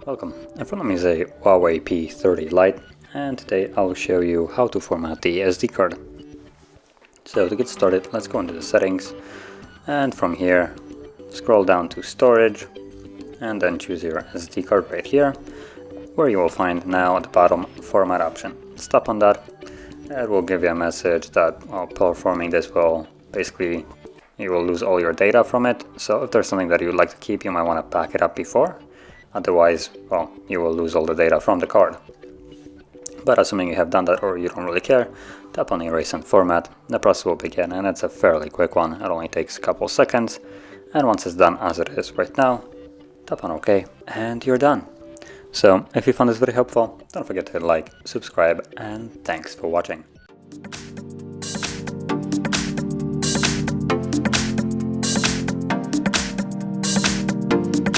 Welcome, in front of me is a Huawei P30 Lite, and today I'll show you how to format the SD card. So to get started, let's go into the settings, and from here scroll down to storage, and then choose your SD card right here, where you will find now at the bottom format option. Stop on that. It will give you a message that performing this will basically, you will lose all your data from it. So if there's something that you would like to keep, you might want to back it up before. Otherwise, well, you will lose all the data from the card. But assuming you have done that or you don't really care, tap on Erase and Format. The process will begin, and it's a fairly quick one. It only takes a couple seconds. And once it's done as it is right now, tap on OK, and you're done. So if you found this very helpful, don't forget to hit like, subscribe, and thanks for watching.